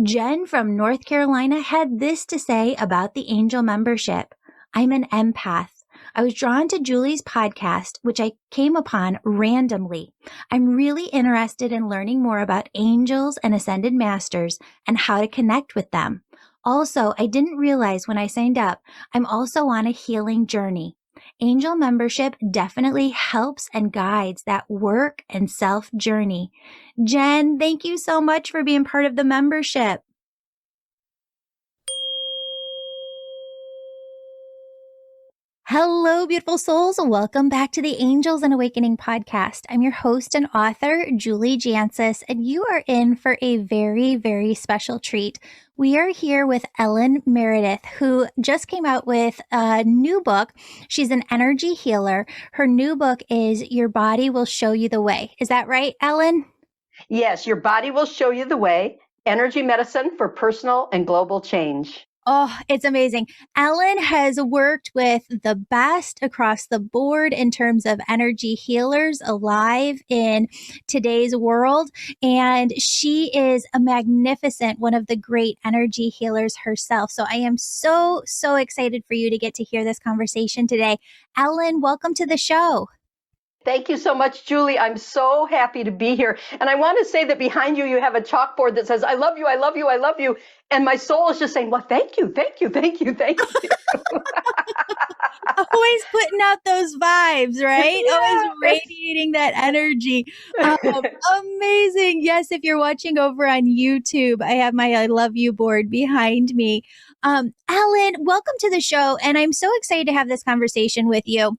Jen from North Carolina had this to say about the angel membership. I'm an empath. I was drawn to Julie's podcast, which I came upon randomly. I'm really interested in learning more about angels and ascended masters and how to connect with them. Also, I didn't realize when I signed up, I'm also on a healing journey. Angel membership definitely helps and guides that work and self journey. Jen, thank you so much for being part of the membership. Hello, beautiful souls. Welcome back to the Angels and Awakening podcast. I'm your host and author, Julie Jancius, and you are in for a very, very special treat. We are here with Ellen Meredith, who just came out with a new book. She's an energy healer. Her new book is Your Body Will Show You the Way. Is that right, Ellen? Yes, Your Body Will Show You the Way, Energy Medicine for Personal and Global Change. Oh, it's amazing. Ellen has worked with the best across the board in terms of energy healers alive in today's world. And she is a magnificent, one of the great energy healers herself. So I am so excited for you to get to hear this conversation today. Ellen, welcome to the show. Thank you so much, Julie. I'm so happy to be here. And I want to say that behind you, you have a chalkboard that says, I love you, I love you, I love you. And my soul is just saying, well, thank you, thank you, thank you, thank you. Always putting out those vibes, right? Yeah. Always radiating that energy. Amazing. Yes, if you're watching over on YouTube, I have my I love you board behind me. Ellen, welcome to the show. And I'm so excited to have this conversation with you.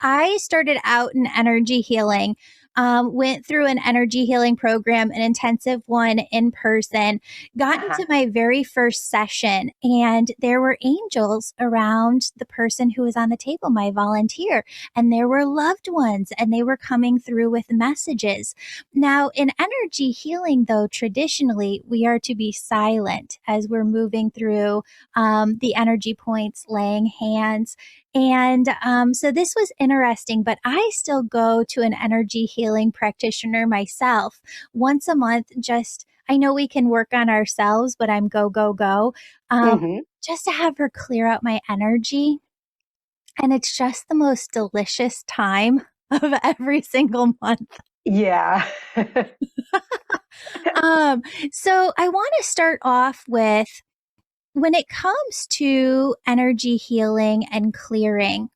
I started out in energy healing, went through an energy healing program, an intensive one in person, got into my very first session, and there were angels around the person who was on the table, my volunteer, and there were loved ones, and they were coming through with messages. Now, in energy healing, though, traditionally, we are to be silent as we're moving through the energy points, laying hands. And so this was interesting, but I still go to an energy healing practitioner myself once a month. I know we can work on ourselves, but I'm go, just to have her clear out my energy. And it's just the most delicious time of every single month. Yeah. So I want to start off with, when it comes to energy healing and clearing,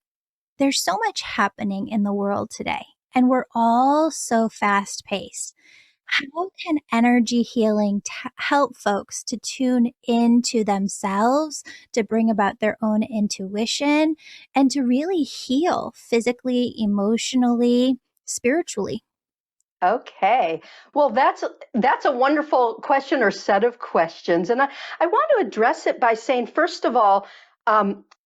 there's so much happening in the world today, and we're all so fast paced. How can energy healing help folks to tune into themselves, to bring about their own intuition, and to really heal physically, emotionally, spiritually? Okay. Well, that's a wonderful question or set of questions. And I want to address it by saying, first of all,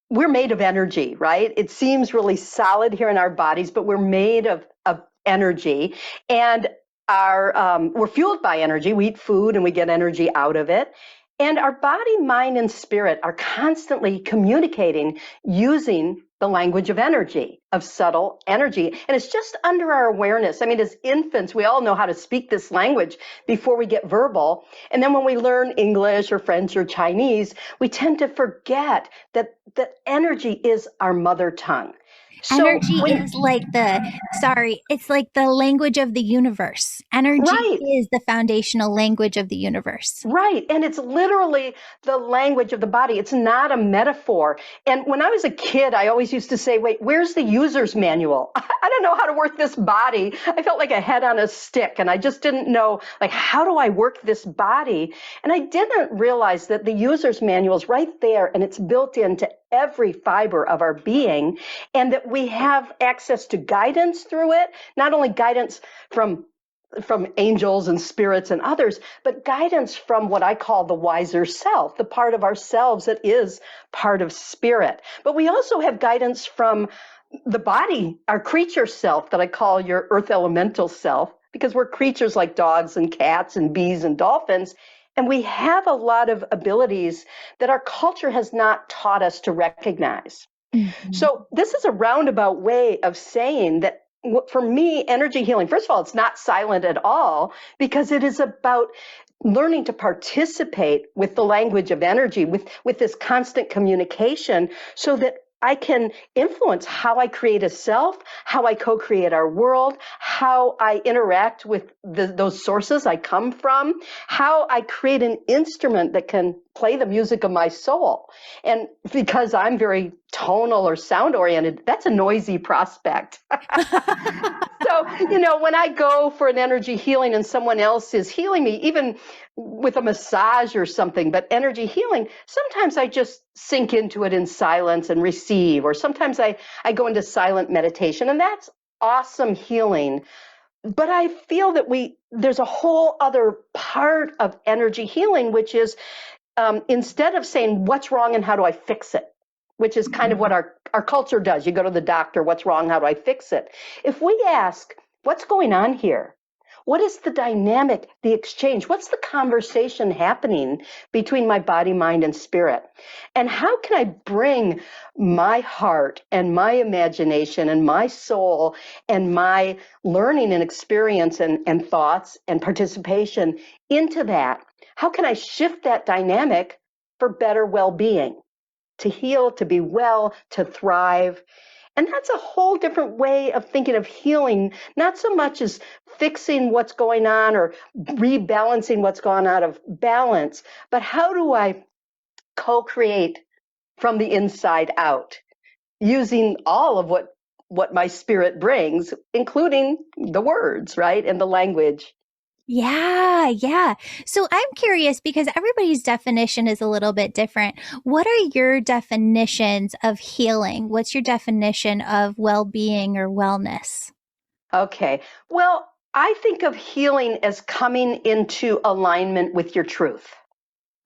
we're made of energy, right? It seems really solid here in our bodies, but we're made of energy. And we're fueled by energy. We eat food and we get energy out of it. And our body, mind, and spirit are constantly communicating using the language of energy, of subtle energy. And it's just under our awareness. I mean, as infants, we all know how to speak this language before we get verbal. And then when we learn English or French or Chinese, we tend to forget that energy is our mother tongue. Energy is it's like the language of the universe. Energy is the foundational language of the universe. Right. And it's literally the language of the body. It's not a metaphor. And when I was a kid, I always used to say, wait, where's the user's manual? I don't know how to work this body. I felt like a head on a stick, and I just didn't know, like, how do I work this body? And I didn't realize that the user's manual is right there, and it's built into every fiber of our being, and that we have access to guidance through it, not only guidance from angels and spirits and others, but guidance from what I call the wiser self, the part of ourselves that is part of spirit. But we also have guidance from the body, our creature self that I call your earth elemental self, because we're creatures like dogs and cats and bees and dolphins. And we have a lot of abilities that our culture has not taught us to recognize. Mm-hmm. So this is a roundabout way of saying that for me, energy healing, first of all, it's not silent at all, because it is about learning to participate with the language of energy, with this constant communication, so that I can influence how I create a self, how I co-create our world, how I interact with those sources I come from, how I create an instrument that can play the music of my soul. And because I'm very tonal or sound oriented, that's a noisy prospect. So, when I go for an energy healing and someone else is healing me, even with a massage or something, but energy healing, sometimes I just sink into it in silence and receive, or sometimes I go into silent meditation, and that's awesome healing. But I feel that there's a whole other part of energy healing, which is instead of saying what's wrong and how do I fix it, which is kind of what our culture does. You go to the doctor, what's wrong? How do I fix it? If we ask, what's going on here? What is the dynamic, the exchange? What's the conversation happening between my body, mind, and spirit? And how can I bring my heart and my imagination and my soul and my learning and experience and thoughts and participation into that? How can I shift that dynamic for better well-being? To heal, to be well, to thrive. And that's a whole different way of thinking of healing, not so much as fixing what's going on or rebalancing what's gone out of balance, but how do I co-create from the inside out, using all of what my spirit brings, including the words, right, and the language. Yeah, yeah. So I'm curious because everybody's definition is a little bit different. What are your definitions of healing? What's your definition of well-being or wellness? Okay. Well, I think of healing as coming into alignment with your truth.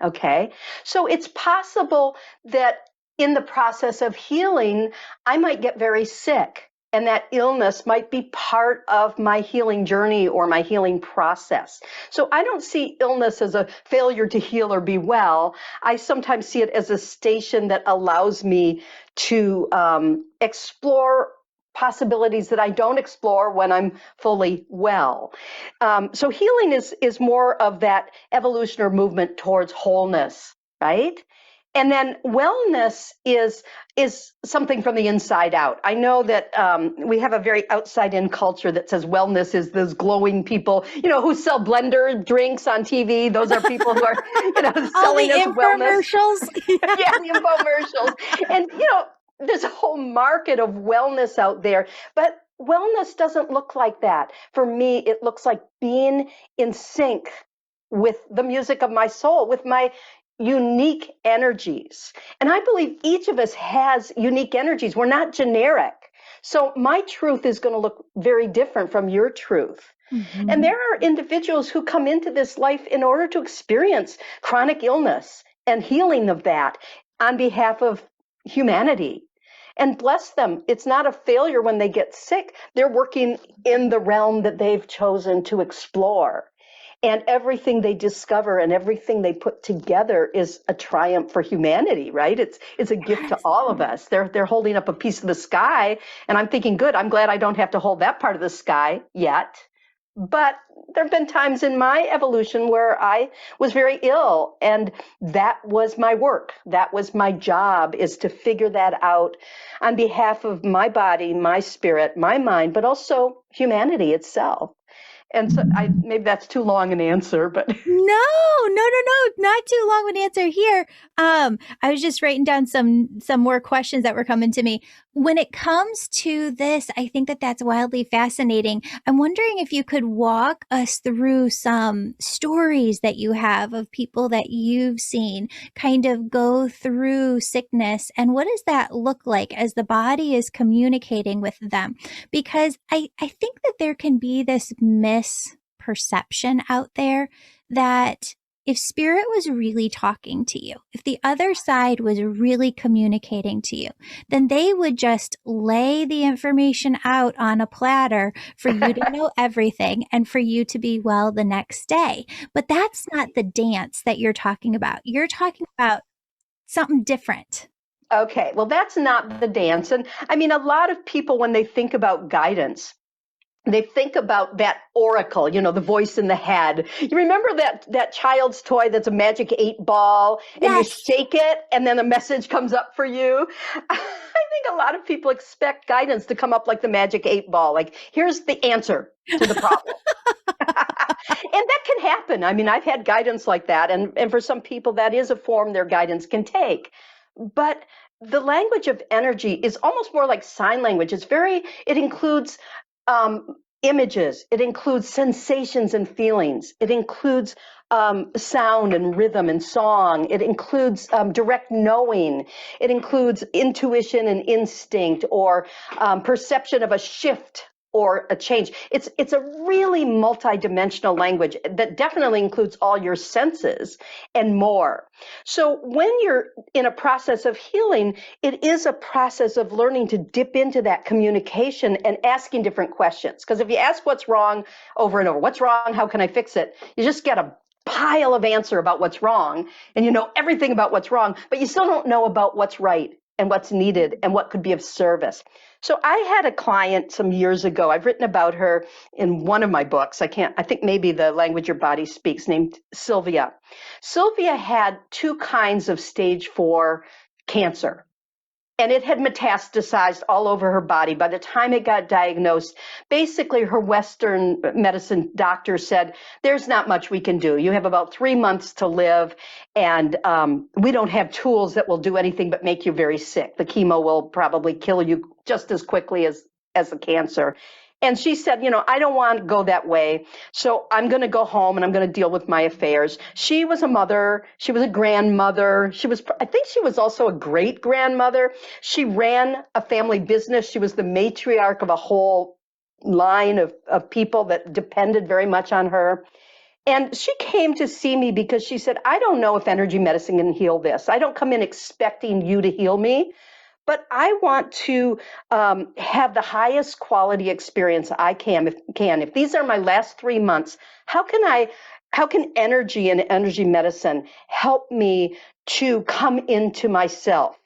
Okay. So it's possible that in the process of healing, I might get very sick, and that illness might be part of my healing journey or my healing process. So I don't see illness as a failure to heal or be well. I sometimes see it as a station that allows me to explore possibilities that I don't explore when I'm fully well. So healing is more of that evolution or movement towards wholeness, right? And then wellness is something from the inside out. I know that we have a very outside-in culture that says wellness is those glowing people, who sell blender drinks on TV. Those are people who are, All the selling us wellness. infomercials. Yeah, the infomercials. And, there's a whole market of wellness out there, but wellness doesn't look like that. For me, it looks like being in sync with the music of my soul, with my unique energies. And I believe each of us has unique energies. We're not generic. So my truth is going to look very different from your truth. Mhm. And there are individuals who come into this life in order to experience chronic illness and healing of that on behalf of humanity. And bless them, it's not a failure when they get sick. They're working in the realm that they've chosen to explore. And everything they discover and everything they put together is a triumph for humanity, right? It's a gift to Yes. all of us. They're holding up a piece of the sky, and I'm thinking, good, I'm glad I don't have to hold that part of the sky yet. But there have been times in my evolution where I was very ill, and that was my work. That was my job, is to figure that out on behalf of my body, my spirit, my mind, but also humanity itself. And so maybe that's too long an answer, but No, not too long of an answer here. I was just writing down some more questions that were coming to me. When it comes to this, I think that that's wildly fascinating. I'm wondering if you could walk us through some stories that you have of people that you've seen kind of go through sickness, and what does that look like as the body is communicating with them? Because I think that there can be this misperception out there that if spirit was really talking to you, if the other side was really communicating to you, then they would just lay the information out on a platter for you to know everything and for you to be well the next day. But that's not the dance that you're talking about. You're talking about something different. okay, well, that's not the dance. And I mean, a lot of people, when they think about guidance, they think about that oracle, the voice in the head. You remember that child's toy that's a magic 8 ball, and you Yes. shake it and then a message comes up for you? I think a lot of people expect guidance to come up like the magic 8 ball. Like, here's the answer to the problem. And that can happen. I mean, I've had guidance like that. And for some people, that is a form their guidance can take. But the language of energy is almost more like sign language. It includes images, it includes sensations and feelings, it includes sound and rhythm and song, it includes direct knowing, it includes intuition and instinct, or perception of a shift or a change. It's a really multidimensional language that definitely includes all your senses and more. So when you're in a process of healing, it is a process of learning to dip into that communication and asking different questions. Because if you ask what's wrong over and over, what's wrong, how can I fix it, you just get a pile of answer about what's wrong, and you know everything about what's wrong, but you still don't know about what's right and what's needed and what could be of service. So I had a client some years ago. I've written about her in one of my books. I think maybe The Language Your Body Speaks, named Sylvia. Sylvia had 2 kinds of stage 4 cancer, and it had metastasized all over her body. By the time it got diagnosed, basically her Western medicine doctor said, there's not much we can do. You have about 3 months to live, and we don't have tools that will do anything but make you very sick. The chemo will probably kill you just as quickly as the cancer. And she said, I don't want to go that way, so I'm going to go home and I'm going to deal with my affairs. She was a mother. She was a grandmother. I think she was also a great grandmother. She ran a family business. She was the matriarch of a whole line of people that depended very much on her. And she came to see me because she said, I don't know if energy medicine can heal this. I don't come in expecting you to heal me, but I want to have the highest quality experience I can. If these are my last 3 months, how can energy and energy medicine help me to come into myself?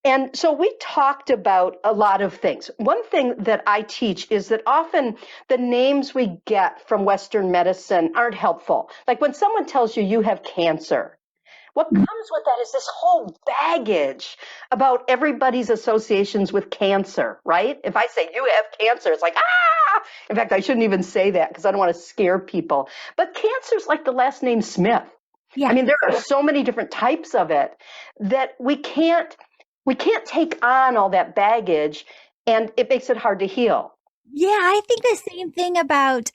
And so we talked about a lot of things. One thing that I teach is that often the names we get from Western medicine aren't helpful. Like when someone tells you you have cancer, what comes with that is this whole baggage about everybody's associations with cancer, right? If I say you have cancer, it's like, ah! In fact, I shouldn't even say that because I don't want to scare people. But cancer's like the last name Smith. Yeah. I mean, there are so many different types of it that we can't take on all that baggage, and it makes it hard to heal. Yeah, I think the same thing about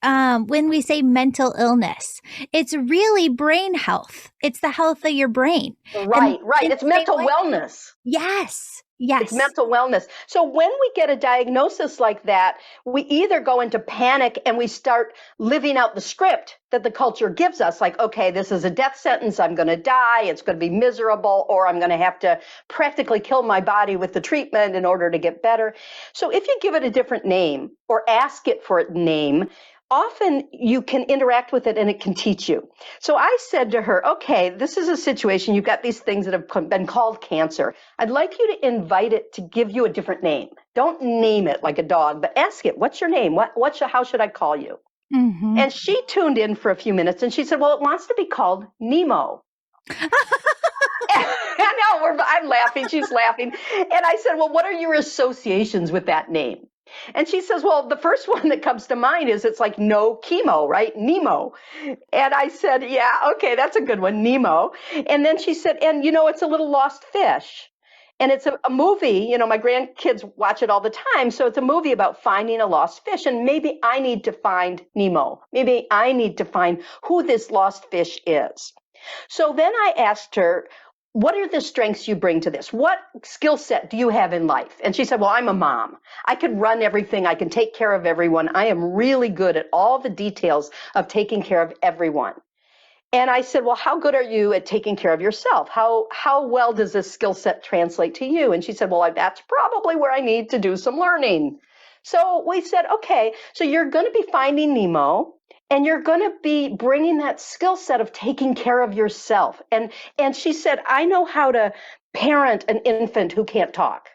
when we say mental illness. It's really brain health. It's the health of your brain. And Right. in It's the same mental way, wellness. yes, It's yes. mental wellness. So when we get a diagnosis like that, we either go into panic and we start living out the script that the culture gives us, like, okay, this is a death sentence, I'm going to die, it's going to be miserable, or I'm going to have to practically kill my body with the treatment in order to get better. So if you give it a different name or ask it for a name, often you can interact with it and it can teach you. So I said to her, okay, this is a situation. You've got these things that have been called cancer. I'd like you to invite it to give you a different name. Don't name it like a dog, but ask it, what's your name? How should I call you? Mm-hmm. And she tuned in for a few minutes and she said, well, it wants to be called Nemo. I know, I'm laughing. She's laughing. And I said, well, what are your associations with that name? And she says, well, the first one that comes to mind is it's like no chemo, right? Nemo. And I said, yeah, okay, that's a good one, Nemo. And then she said, and it's a little lost fish. And it's a movie, my grandkids watch it all the time. So it's a movie about finding a lost fish. And maybe I need to find Nemo. Maybe I need to find who this lost fish is. So then I asked her, what are the strengths you bring to this? What skill set do you have in life? And she said, well, I'm a mom. I can run everything. I can take care of everyone. I am really good at all the details of taking care of everyone. And I said, well, how good are you at taking care of yourself? How well does this skill set translate to you? And she said, well, that's probably where I need to do some learning. So we said, okay, so you're going to be finding Nemo. And you're going to be bringing that skill set of taking care of yourself. And she said, I know how to parent an infant who can't talk.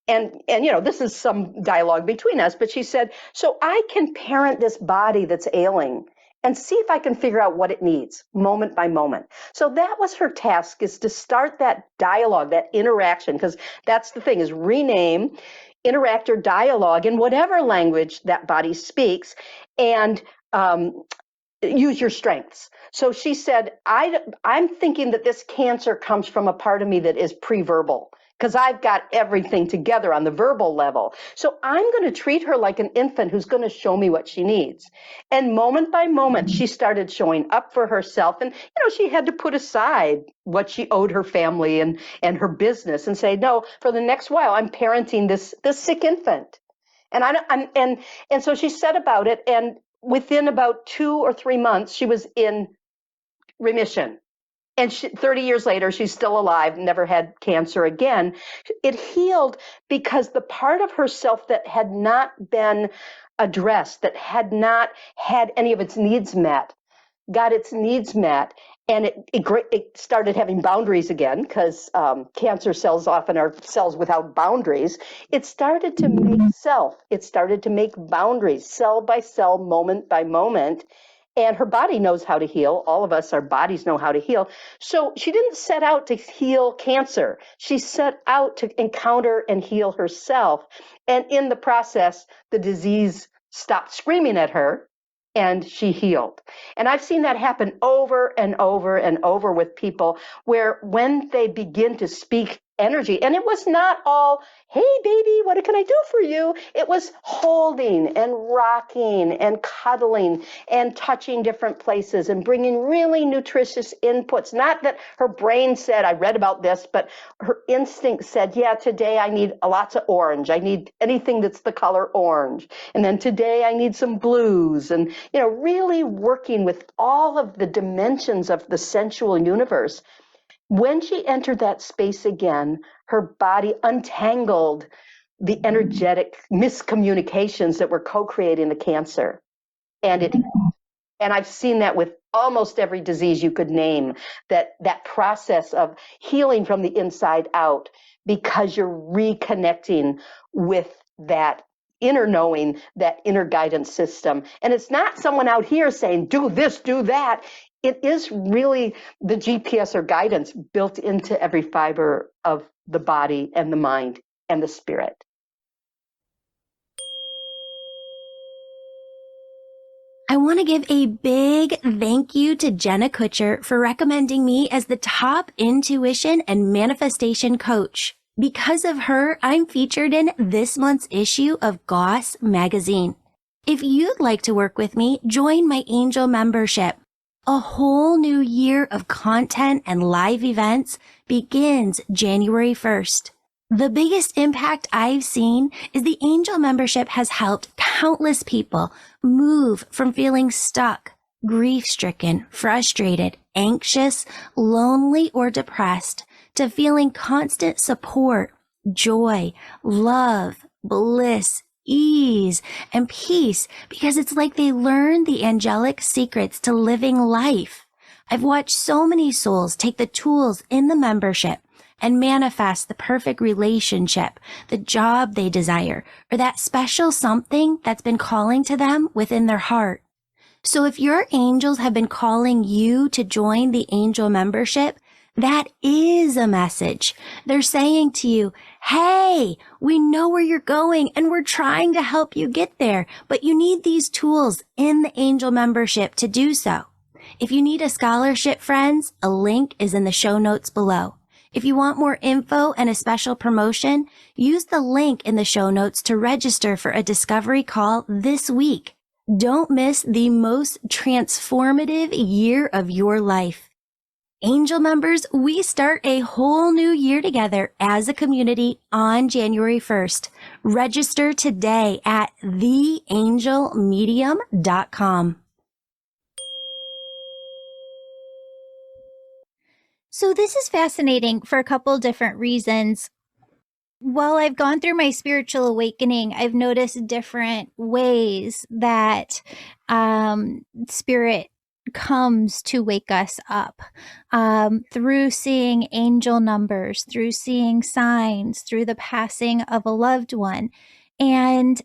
and this is some dialogue between us, but she said, so I can parent this body that's ailing and see if I can figure out what it needs moment by moment. So that was her task, is to start that dialogue, that interaction, because that's the thing, is rename, interact, or dialogue in whatever language that body speaks, and use your strengths. So she said, I'm thinking that this cancer comes from a part of me that is pre-verbal, because I've got everything together on the verbal level. So I'm going to treat her like an infant who's going to show me what she needs. And moment by moment, she started showing up for herself. And, she had to put aside what she owed her family and her business and say, no, for the next while, I'm parenting this sick infant. And so she said about it, and within about 2 or 3 months, she was in remission. And 30 years later, she's still alive, never had cancer again. It healed because the part of herself that had not been addressed, that had not had any of its needs met, got its needs met. And it started having boundaries again, because cancer cells often are cells without boundaries. It started to make self. It started to make boundaries, cell by cell, moment by moment. And her body knows how to heal. All of us, our bodies know how to heal. So she didn't set out to heal cancer. She set out to encounter and heal herself. And in the process, the disease stopped screaming at her, and she healed. And I've seen that happen over and over and over with people, where when they begin to speak energy, and it was not all, hey, baby, what can I do for you? It was holding and rocking and cuddling and touching different places and bringing really nutritious inputs. Not that her brain said, I read about this, but her instinct said, yeah, today I need lots of orange. I need anything that's the color orange. And then today I need some blues. And, really working with all of the dimensions of the sensual universe. When she entered that space again, her body untangled the energetic miscommunications that were co-creating the cancer. And I've seen that with almost every disease you could name, that process of healing from the inside out, because you're reconnecting with that inner knowing, that inner guidance system. And it's not someone out here saying, do this, do that. It is really the GPS or guidance built into every fiber of the body and the mind and the spirit. I want to give a big thank you to Jenna Kutcher for recommending me as the top intuition and manifestation coach. Because of her, I'm featured in this month's issue of Goss magazine. If you'd like to work with me, join my Angel membership. A whole new year of content and live events begins January 1st. The biggest impact I've seen is the Angel membership has helped countless people move from feeling stuck, grief-stricken, frustrated, anxious, lonely, or depressed to feeling constant support, joy, love, bliss, ease, and peace, because it's like they learn the angelic secrets to living life. I've watched so many souls take the tools in the membership and manifest the perfect relationship, the job they desire, or that special something that's been calling to them within their heart. So if your angels have been calling you to join the Angel membership, that is a message. They're saying to you, hey, we know where you're going and we're trying to help you get there, but you need these tools in the Angel membership to do so. If you need a scholarship, friends, a link is in the show notes below. If you want more info and a special promotion, use the link in the show notes to register for a discovery call this week. Don't miss the most transformative year of your life. Angel members, we start a whole new year together as a community on January 1st. Register today at theangelmedium.com. So this is fascinating for a couple different reasons. While I've gone through my spiritual awakening, I've noticed different ways that spirit comes to wake us up through seeing angel numbers, through seeing signs, through the passing of a loved one. And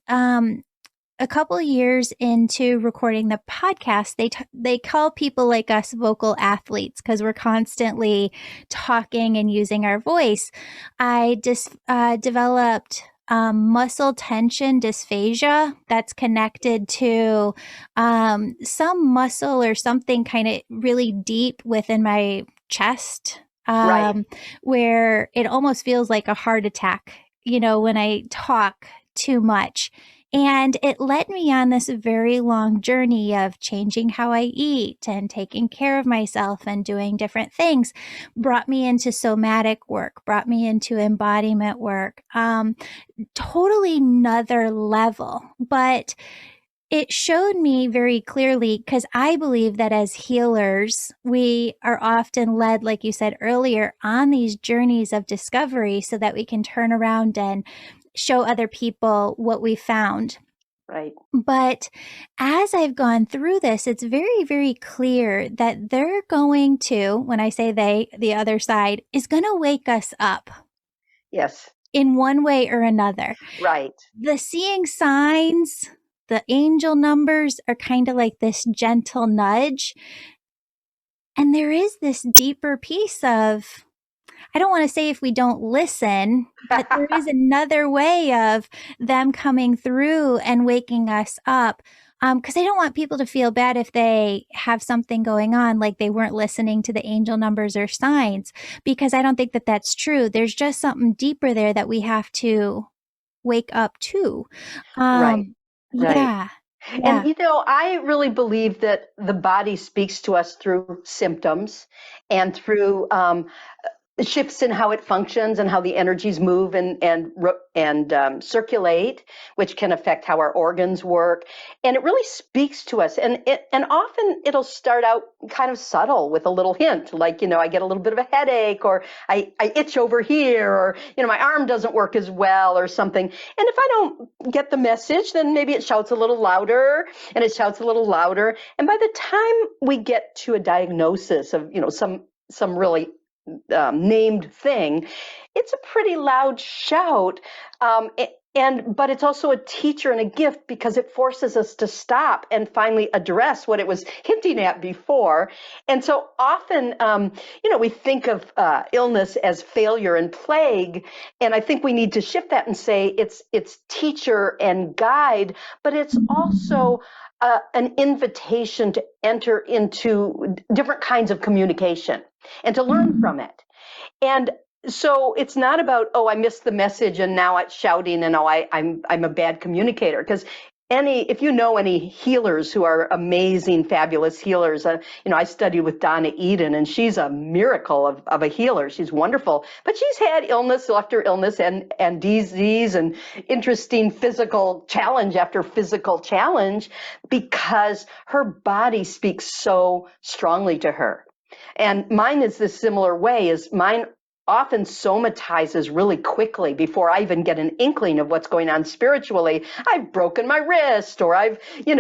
a couple of years into recording the podcast, they call people like us vocal athletes because we're constantly talking and using our voice. I just developed muscle tension dysphagia that's connected to some muscle or something kind of really deep within my chest, Right. where it almost feels like a heart attack, when I talk too much. And it led me on this very long journey of changing how I eat and taking care of myself and doing different things. Brought me into somatic work, brought me into embodiment work. Totally another level. But it showed me very clearly, because I believe that as healers, we are often led, like you said earlier, on these journeys of discovery so that we can turn around and show other people what we found. Right. But as I've gone through this, it's very, very clear that they're going to, when I say they, the other side, is going to wake us up. Yes. In one way or another. Right. The seeing signs, the angel numbers are kind of like this gentle nudge. And there is this deeper piece of, I don't want to say if we don't listen, but there is another way of them coming through and waking us up. Because I don't want people to feel bad if they have something going on, like they weren't listening to the angel numbers or signs, because I don't think that that's true. There's just something deeper there that we have to wake up to. Right. Right. Yeah. And, Yeah. I really believe that the body speaks to us through symptoms and through shifts in how it functions and how the energies move and circulate, which can affect how our organs work. And it really speaks to us. And often it'll start out kind of subtle with a little hint, like, I get a little bit of a headache, or I itch over here, or, my arm doesn't work as well or something. And if I don't get the message, then maybe it shouts a little louder, and it shouts a little louder. And by the time we get to a diagnosis of, some really named thing, it's a pretty loud shout. But it's also a teacher and a gift, because it forces us to stop and finally address what it was hinting at before. And so often, we think of illness as failure and plague. And I think we need to shift that and say it's teacher and guide, but it's also an invitation to enter into different kinds of communication and to learn from it. And so it's not about, oh, I missed the message and now it's shouting and I'm a bad communicator. Because if you know any healers who are amazing, fabulous healers, I studied with Donna Eden, and she's a miracle of a healer. She's wonderful, but she's had illness after illness and disease and interesting physical challenge after physical challenge, because her body speaks so strongly to her. And mine is this similar way, is mine often somatizes really quickly before I even get an inkling of what's going on spiritually. I've broken my wrist, or I've,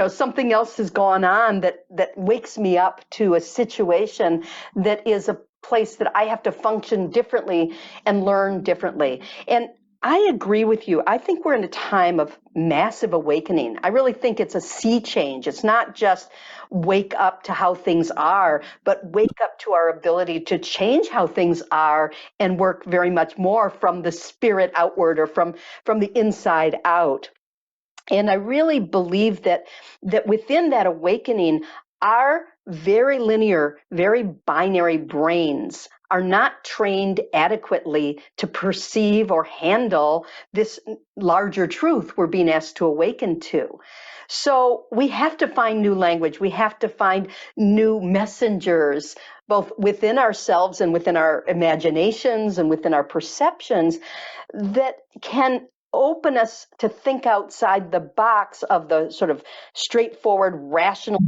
something else has gone on that wakes me up to a situation that is a place that I have to function differently and learn differently. And I agree with you. I think we're in a time of massive awakening. I really think it's a sea change. It's not just wake up to how things are, but wake up to our ability to change how things are and work very much more from the spirit outward, or from the inside out. And I really believe that within that awakening, our very linear, very binary brains are not trained adequately to perceive or handle this larger truth we're being asked to awaken to. So we have to find new language. We have to find new messengers, both within ourselves and within our imaginations and within our perceptions, that can open us to think outside the box of the sort of straightforward, rational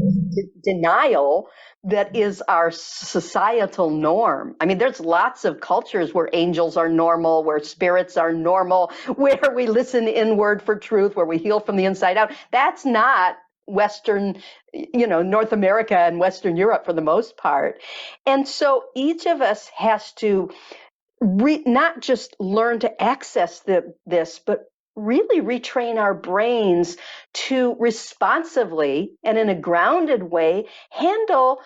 denial that is our societal norm. I mean, there's lots of cultures where angels are normal, where spirits are normal, where we listen inward for truth, where we heal from the inside out. That's not Western, North America and Western Europe for the most part. And so each of us has to not just learn to access this, but really retrain our brains to responsively and in a grounded way handle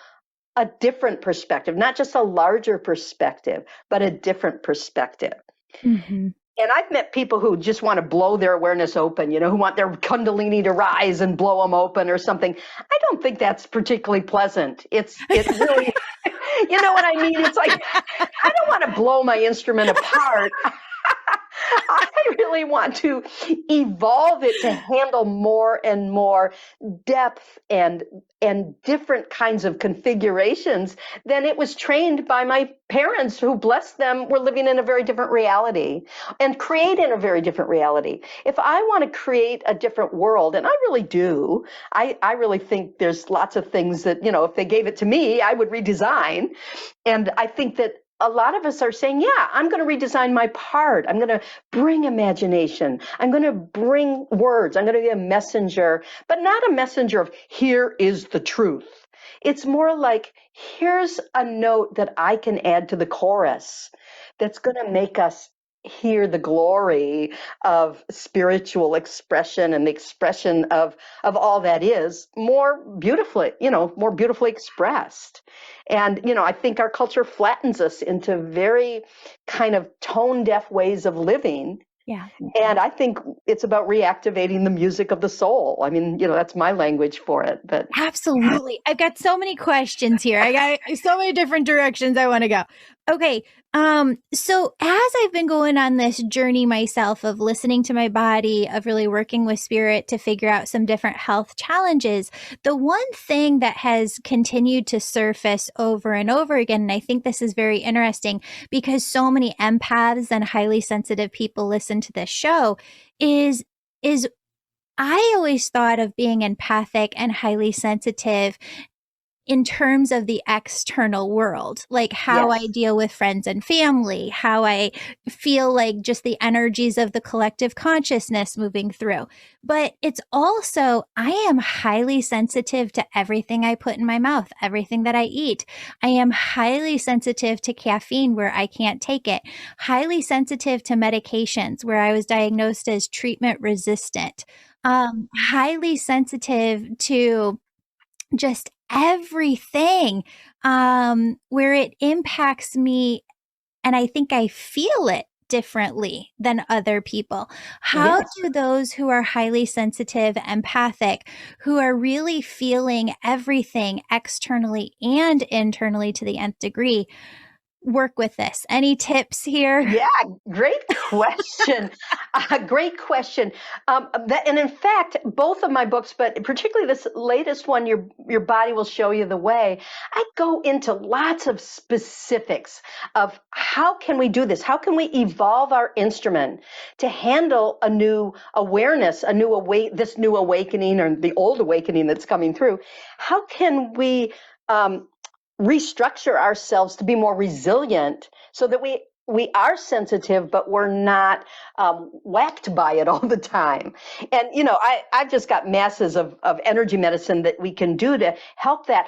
a different perspective, not just a larger perspective, but a different perspective. Mm-hmm. And I've met people who just want to blow their awareness open, who want their kundalini to rise and blow them open or something. I don't think that's particularly pleasant. It really, you know what I mean? It's like, I don't want to blow my instrument apart. I really want to evolve it to handle more and more depth and different kinds of configurations than it was trained by my parents, who, bless them, were living in a very different reality and creating a very different reality. If I want to create a different world, and I really do, I really think there's lots of things that, if they gave it to me, I would redesign. And I think that a lot of us are saying, yeah, I'm going to redesign my part. I'm going to bring imagination. I'm going to bring words. I'm going to be a messenger, but not a messenger of here is the truth. It's more like, here's a note that I can add to the chorus that's going to make us hear the glory of spiritual expression and the expression of all that is more beautifully, more beautifully expressed. And, I think our culture flattens us into very kind of tone deaf ways of living. Yeah. And I think it's about reactivating the music of the soul. I mean, that's my language for it. But Absolutely. I've got so many questions here. I got so many different directions I want to go. Okay. So as I've been going on this journey myself of listening to my body, of really working with spirit to figure out some different health challenges, the one thing that has continued to surface over and over again, and I think this is very interesting because so many empaths and highly sensitive people listen to this show, is I always thought of being empathic and highly sensitive in terms of the external world, like how I yes. deal with friends and family, how I feel like just the energies of the collective consciousness moving through. But it's also, I am highly sensitive to everything I put in my mouth, everything that I eat. I am highly sensitive to caffeine where I can't take it, highly sensitive to medications where I was diagnosed as treatment resistant, highly sensitive to just everything, where it impacts me, and I think I feel it differently than other people. How Yes. do those who are highly sensitive, empathic, who are really feeling everything externally and internally to the nth degree, work with this? Any tips here? Yeah, great question. Great question. And in fact, both of my books, but particularly this latest one, your body will show you the way. I go into lots of specifics of how can we do this? How can we evolve our instrument to handle a new awareness, this new awakening or the old awakening that's coming through? How can we restructure ourselves to be more resilient so that we are sensitive, but we're not whacked by it all the time? And, I've just got masses of energy medicine that we can do to help that.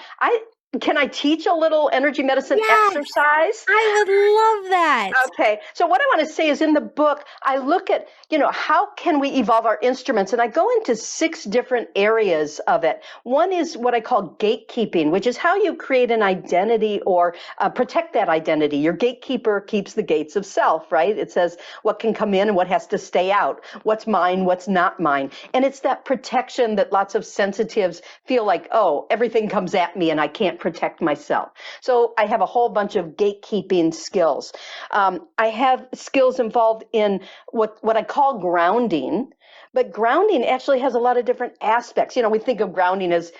Can I teach a little energy medicine Yes, exercise? I would love that. Okay. So what I want to say is, in the book, I look at, how can we evolve our instruments? And I go into 6 different areas of it. One is what I call gatekeeping, which is how you create an identity or protect that identity. Your gatekeeper keeps the gates of self, right? It says what can come in and what has to stay out, what's mine, what's not mine. And it's that protection that lots of sensitives feel like, oh, everything comes at me and I can't protect myself. So I have a whole bunch of gatekeeping skills. I have skills involved in what I call grounding, but grounding actually has a lot of different aspects. We think of grounding as,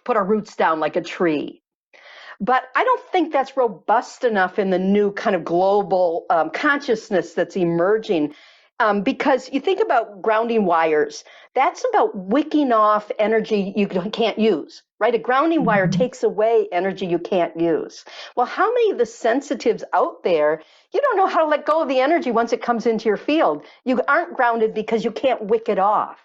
put our roots down like a tree. But I don't think that's robust enough in the new kind of global consciousness that's emerging. Because you think about grounding wires, that's about wicking off energy you can't use, right? A grounding wire takes away energy you can't use. Well, how many of the sensitives out there, you don't know how to let go of the energy once it comes into your field? You aren't grounded because you can't wick it off.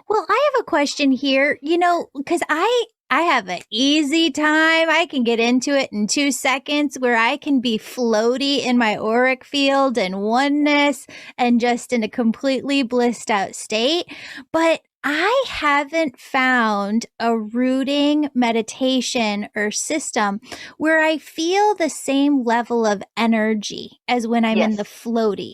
Well, I have a question here, because I have an easy time. I can get into it in 2 seconds where I can be floaty in my auric field and oneness and just in a completely blissed out state. But I haven't found a rooting meditation or system where I feel the same level of energy as when I'm in the Yes. floaty.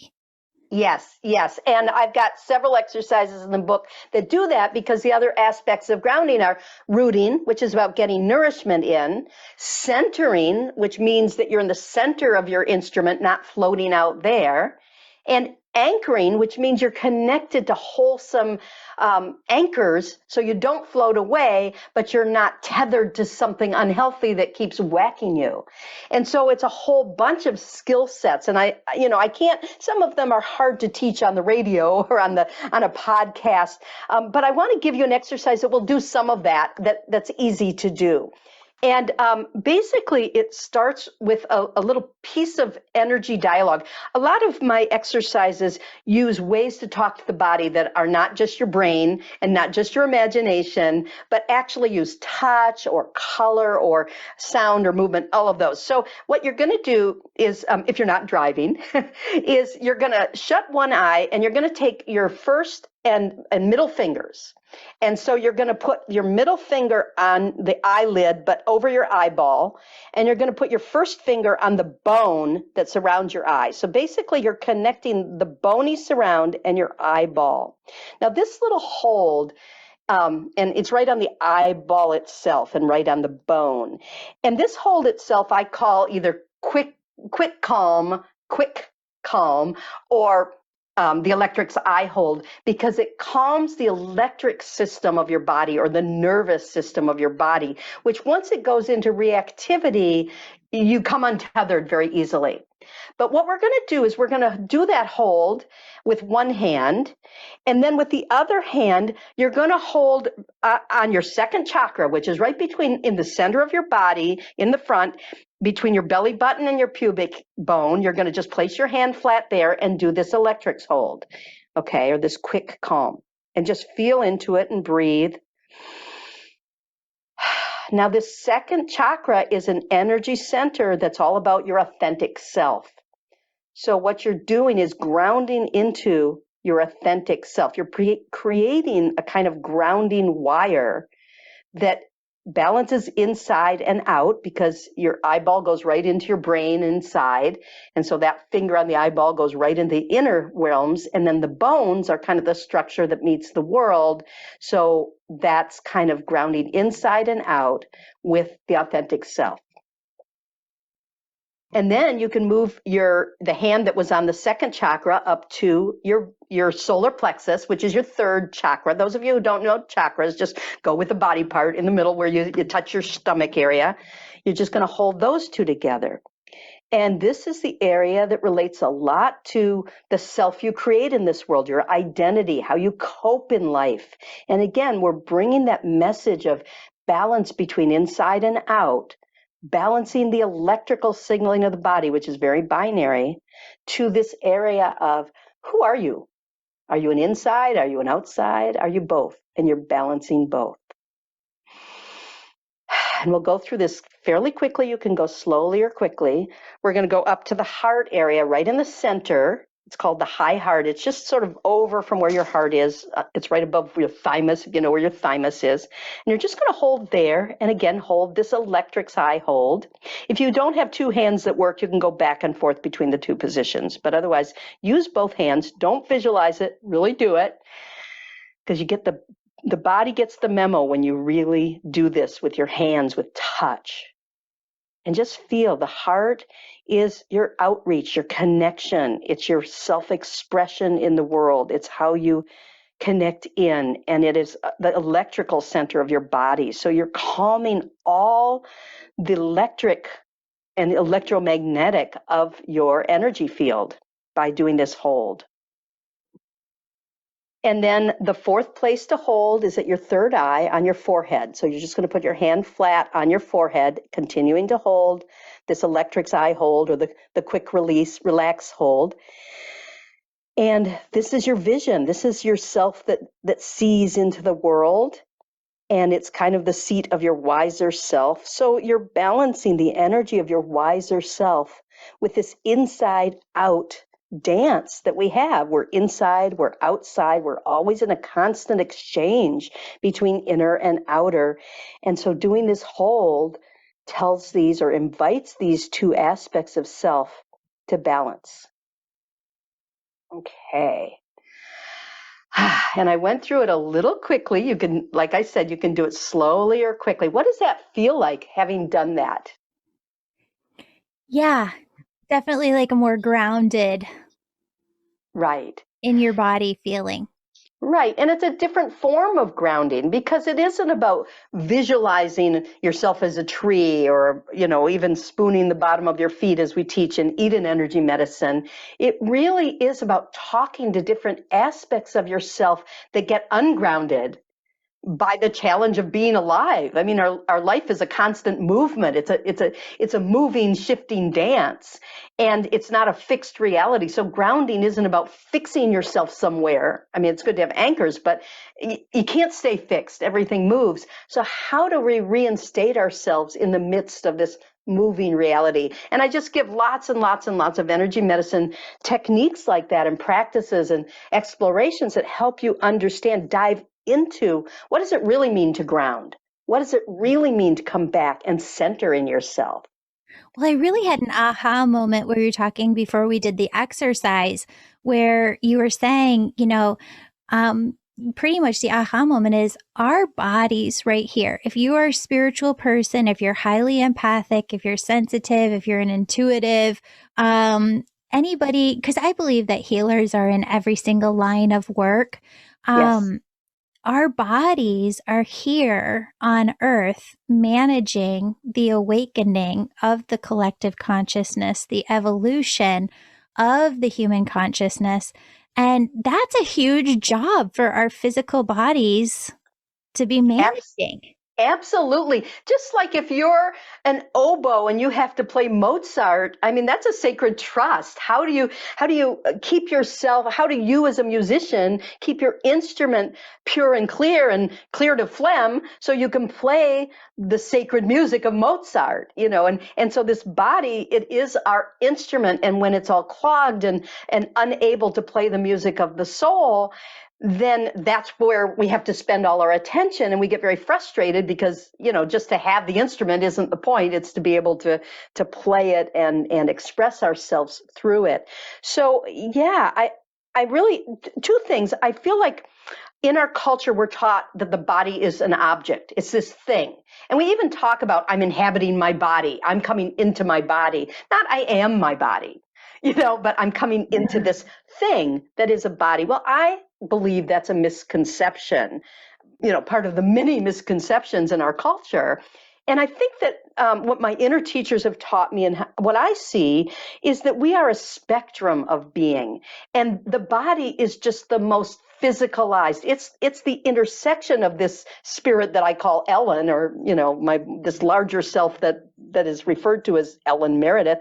Yes, yes. And I've got several exercises in the book that do that because the other aspects of grounding are rooting, which is about getting nourishment in, centering, which means that you're in the center of your instrument, not floating out there, and anchoring, which means you're connected to wholesome anchors so you don't float away, but you're not tethered to something unhealthy that keeps whacking you. And so it's a whole bunch of skill sets. And I can't, some of them are hard to teach on the radio or on a podcast. But I want to give you an exercise that will do some of that's easy to do. And basically, it starts with a little piece of energy dialogue. A lot of my exercises use ways to talk to the body that are not just your brain and not just your imagination, but actually use touch or color or sound or movement, all of those. So what you're going to do is, if you're not driving, is you're going to shut one eye and you're going to take your first and middle fingers. And so you're going to put your middle finger on the eyelid, but over your eyeball, and you're going to put your first finger on the bone that surrounds your eye. So basically you're connecting the bony surround and your eyeball. Now this little hold, and it's right on the eyeball itself and right on the bone. And this hold itself, I call either quick calm, or the electric's eye hold, because it calms the electric system of your body or the nervous system of your body, which once it goes into reactivity, you come untethered very easily. But what we're going to do is we're going to do that hold with one hand. And then with the other hand, you're going to hold on your second chakra, which is right in the center of your body, in the front, between your belly button and your pubic bone. You're going to just place your hand flat there and do this electrics hold, okay, or this quick calm. And just feel into it and breathe. Now, this second chakra is an energy center that's all about your authentic self. So what you're doing is grounding into your authentic self. You're creating a kind of grounding wire that balances inside and out, because your eyeball goes right into your brain inside. And so that finger on the eyeball goes right into the inner realms. And then the bones are kind of the structure that meets the world. So that's kind of grounding inside and out with the authentic self. And then you can move the hand that was on the second chakra up to your solar plexus, which is your third chakra. Those of you who don't know chakras, just go with the body part in the middle where you touch your stomach area. You're just going to hold those two together. And this is the area that relates a lot to the self you create in this world, your identity, how you cope in life. And again, we're bringing that message of balance between inside and out, balancing the electrical signaling of the body, which is very binary, to this area of who are you? Are you an inside? Are you an outside? Are you both? And you're balancing both. And we'll go through this fairly quickly. You can go slowly or quickly. We're going to go up to the heart area right in the center. It's called the high heart. It's just sort of over from where your heart is. It's right above your thymus, you know where your thymus is. And you're just going to hold there. And again, hold this electric's high hold. If you don't have two hands that work, you can go back and forth between the two positions. But otherwise, use both hands. Don't visualize it. Really do it. Because you get the body gets the memo when you really do this with your hands, with touch. And just feel the heart is your outreach, your connection. It's your self-expression in the world. It's how you connect in, and it is the electrical center of your body. So you're calming all the electric and electromagnetic of your energy field by doing this hold. And then the fourth place to hold is at your third eye on your forehead. So you're just going to put your hand flat on your forehead, continuing to hold this electric's eye hold, or the quick release, relax hold. And this is your vision. This is yourself that sees into the world. And it's kind of the seat of your wiser self. So you're balancing the energy of your wiser self with this inside out dance that we have. We're inside, we're outside, we're always in a constant exchange between inner and outer. And so doing this hold tells these or invites these two aspects of self to balance. Okay. And I went through it a little quickly. You can, like I said, you can do it slowly or quickly. What does that feel like having done that? Yeah, definitely like a more grounded Right. in your body feeling. Right. And it's a different form of grounding because it isn't about visualizing yourself as a tree or, even spooning the bottom of your feet as we teach in Eden Energy Medicine. It really is about talking to different aspects of yourself that get ungrounded by the challenge of being alive. I mean, our life is a constant movement. It's a moving, shifting dance, and it's not a fixed reality. So grounding isn't about fixing yourself somewhere. I mean, it's good to have anchors, but you can't stay fixed. Everything moves. So how do we reinstate ourselves in the midst of this moving reality? And I just give lots and lots and lots of energy medicine techniques like that and practices and explorations that help you understand, dive into what does it really mean to ground? What does it really mean to come back and center in yourself? Well, I really had an aha moment where you were talking before we did the exercise, where you were saying, pretty much the aha moment is our bodies right here. If you are a spiritual person, if you're highly empathic, if you're sensitive, if you're an intuitive, anybody, because I believe that healers are in every single line of work. Yes. Our bodies are here on earth managing the awakening of the collective consciousness, the evolution of the human consciousness. And that's a huge job for our physical bodies to be managing. Absolutely. Just like if you're an oboe and you have to play Mozart, I mean, that's a sacred trust. How do you keep yourself, how do you as a musician keep your instrument pure and clear to phlegm so you can play the sacred music of Mozart, and so this body, it is our instrument. And when it's all clogged and unable to play the music of the soul, then that's where we have to spend all our attention, and we get very frustrated because just to have the instrument isn't the point. It's to be able to play it and express ourselves through it. So yeah, I really, two things. I feel like in our culture we're taught that the body is an object. It's this thing, and we even talk about, I'm inhabiting my body, I'm coming into my body, not I am my body, but I'm coming into this thing that is a body. Well, I believe that's a misconception, part of the many misconceptions in our culture. And I think that what my inner teachers have taught me and what I see is that we are a spectrum of being, and the body is just the most physicalized. It's the intersection of this spirit that I call Ellen, or this larger self that is referred to as Ellen Meredith.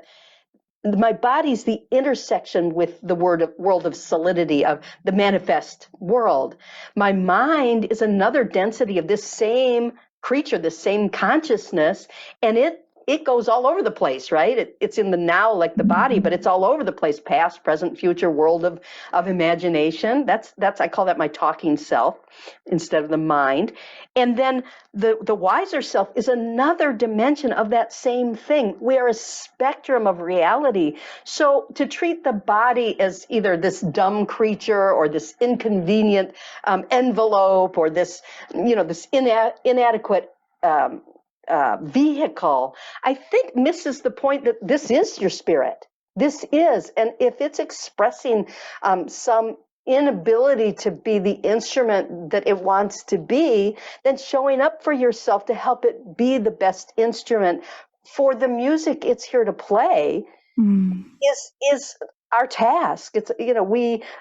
My body's the intersection with the world of solidity, of the manifest world. My mind is another density of this same creature, this same consciousness, and it goes all over the place, right? It's in the now like the body, but it's all over the place: past, present, future, world of imagination. That's I call that my talking self instead of the mind. And then the wiser self is another dimension of that same thing. We are a spectrum of reality. So to treat the body as either this dumb creature or this inconvenient envelope, or this inadequate vehicle, I think misses the point that this is your spirit. This is, and if it's expressing some inability to be the instrument that it wants to be, then showing up for yourself to help it be the best instrument for the music it's here to play Mm. is our task. It's,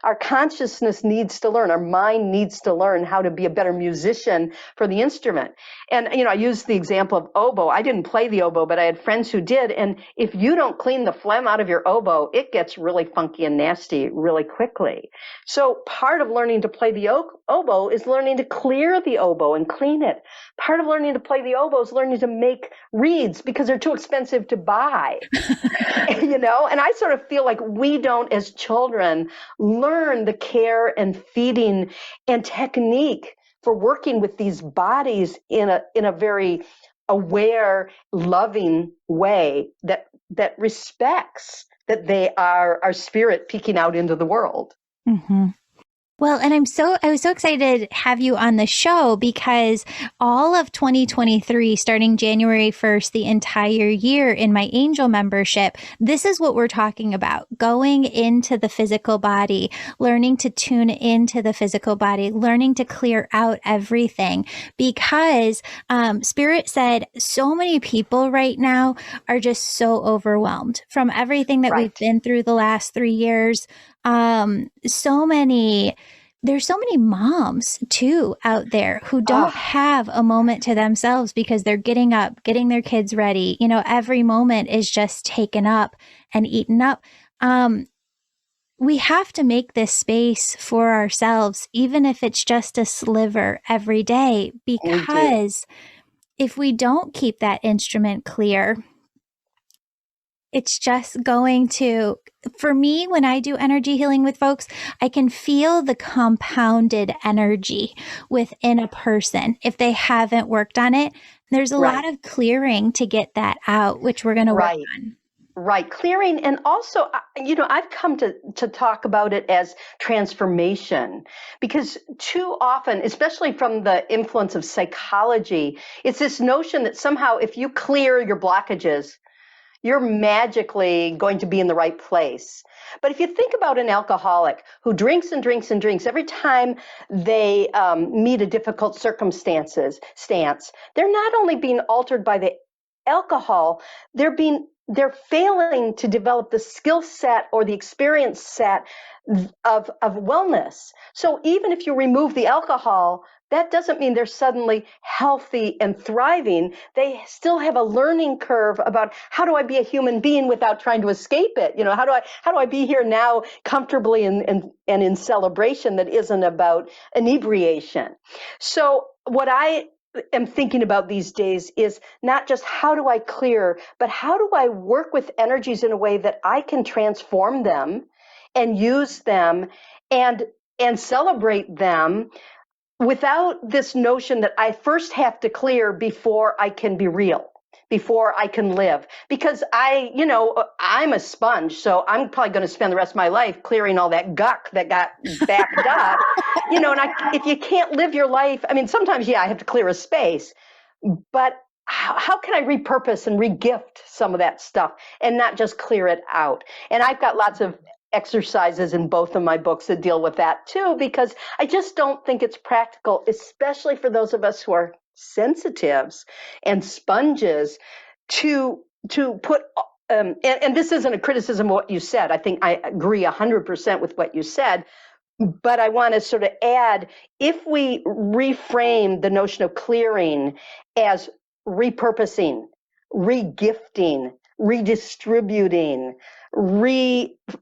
our consciousness needs to learn, our mind needs to learn how to be a better musician for the instrument. And, I use the example of oboe. I didn't play the oboe, but I had friends who did. And if you don't clean the phlegm out of your oboe, it gets really funky and nasty really quickly. So part of learning to play the oboe is learning to clear the oboe and clean it. Part of learning to play the oboe is learning to make reeds because they're too expensive to buy. And I sort of feel like we don't, as children, learn the care and feeding and technique for working with these bodies in a very aware, loving way that respects that they are our spirit peeking out into the world. Mm-hmm. Well, and I was so excited to have you on the show because all of 2023, starting January 1st, the entire year in my angel membership, this is what we're talking about: going into the physical body, learning to tune into the physical body, learning to clear out everything. Because Spirit said so many people right now are just so overwhelmed from everything that we've been through the last 3 years. There's so many moms too out there who don't have a moment to themselves because they're getting up, getting their kids ready. Every moment is just taken up and eaten up. We have to make this space for ourselves, even if it's just a sliver every day, because if we don't keep that instrument clear, it's just going to, for me, when I do energy healing with folks, I can feel the compounded energy within a person if they haven't worked on it. There's a lot of clearing to get that out, which we're going to work on. Right. Clearing. And also, I've come to talk about it as transformation, because too often, especially from the influence of psychology, it's this notion that somehow if you clear your blockages, you're magically going to be in the right place. But if you think about an alcoholic who drinks and drinks and drinks, every time they meet a difficult stance, they're not only being altered by the alcohol, they're failing to develop the skill set or the experience set of wellness. So even if you remove the alcohol, that doesn't mean they're suddenly healthy and thriving. They still have a learning curve about how do I be a human being without trying to escape it? How do I be here now comfortably and in celebration that isn't about inebriation? So what I am thinking about these days is not just how do I clear, but how do I work with energies in a way that I can transform them and use them and celebrate them, without this notion that I first have to clear before I can be real, before I can live. Because I'm a sponge, so I'm probably going to spend the rest of my life clearing all that guck that got backed up. If you can't live your life, sometimes, I have to clear a space, but how can I repurpose and regift some of that stuff and not just clear it out? And I've got lots of exercises in both of my books that deal with that too, because I just don't think it's practical, especially for those of us who are sensitives and sponges, to put and this isn't a criticism of what you said. I think I agree 100% with what you said, but I want to sort of add, if we reframe the notion of clearing as repurposing, regifting, redistributing,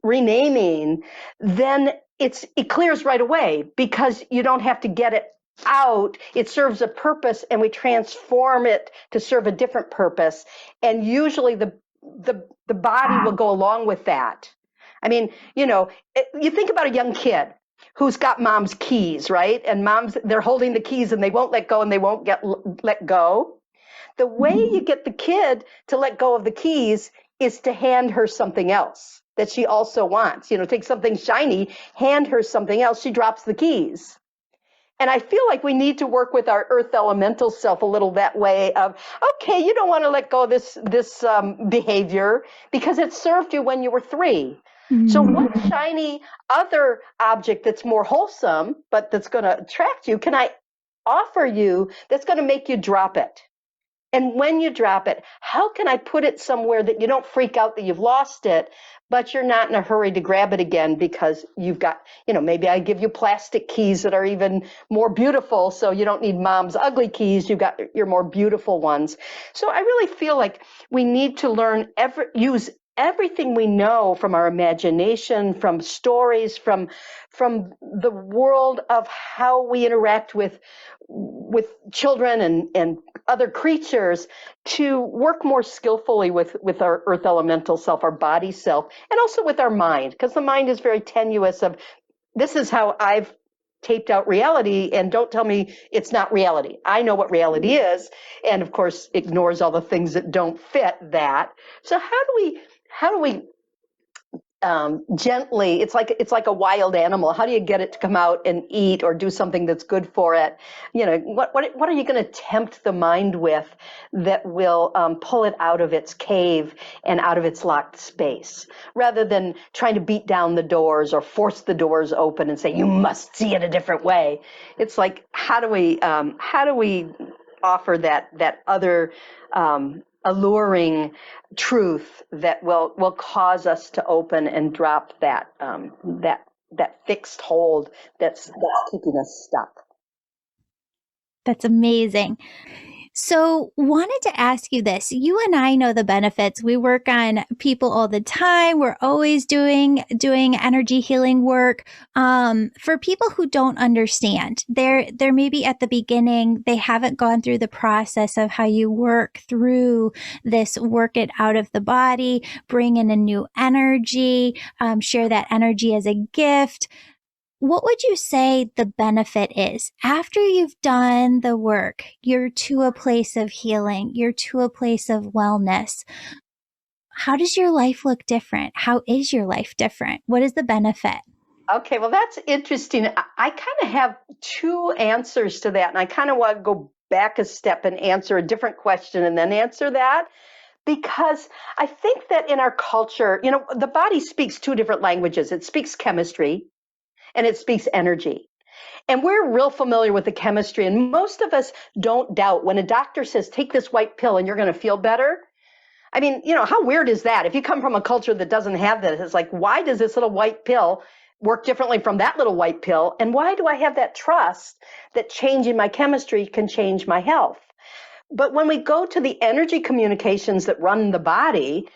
renaming, then it clears right away, because you don't have to get it out. It serves a purpose, and we transform it to serve a different purpose. And usually the body will go along with that. You think about a young kid who's got mom's keys, right? And they're holding the keys and they won't let go and they won't let go. The way you get the kid to let go of the keys is to hand her something else that she also wants. Take something shiny, hand her something else, she drops the keys. And I feel like we need to work with our earth elemental self a little that way of, okay, you don't want to let go of this behavior because it served you when you were 3. So what shiny other object that's more wholesome, but that's going to attract you, can I offer you that's going to make you drop it? And when you drop it, how can I put it somewhere that you don't freak out that you've lost it, but you're not in a hurry to grab it again because you've got, maybe I give you plastic keys that are even more beautiful. So you don't need mom's ugly keys. You've got your more beautiful ones. So I really feel like we need to use everything we know from our imagination, from stories, from the world of how we interact with children and other creatures to work more skillfully with our earth elemental self, our body self, and also with our mind, because the mind is very tenuous of this is how I've taped out reality, and don't tell me it's not reality. I know what reality is, and of course ignores all the things that don't fit that. So how do we gently, it's like a wild animal. How do you get it to come out and eat or do something that's good for it? What are you going to tempt the mind with that will pull it out of its cave and out of its locked space, rather than trying to beat down the doors or force the doors open and say you must see it a different way? It's like how do we offer that other alluring truth that will cause us to open and drop that fixed hold that's keeping us stuck. That's amazing. So, wanted to ask you this. You and I know the benefits. We work on people all the time. We're always doing energy healing work. For people who don't understand, they're maybe at the beginning, they haven't gone through the process of how you work through this, work it out of the body, bring in a new energy, share that energy as a gift. What would you say the benefit is after you've done the work? You're to a place of healing, you're to a place of wellness. How does your life look different? How is your life different? What is the benefit? Okay, well, that's interesting. I kind of have two answers to that, and I kind of want to go back a step and answer a different question and then answer that. Because I think that in our culture, the body speaks two different languages. It speaks chemistry and it speaks energy. And we're real familiar with the chemistry. And most of us don't doubt when a doctor says, take this white pill and you're going to feel better. I mean, how weird is that? If you come from a culture that doesn't have this, it's like, why does this little white pill work differently from that little white pill? And why do I have that trust that changing my chemistry can change my health? But when we go to the energy communications that run the body,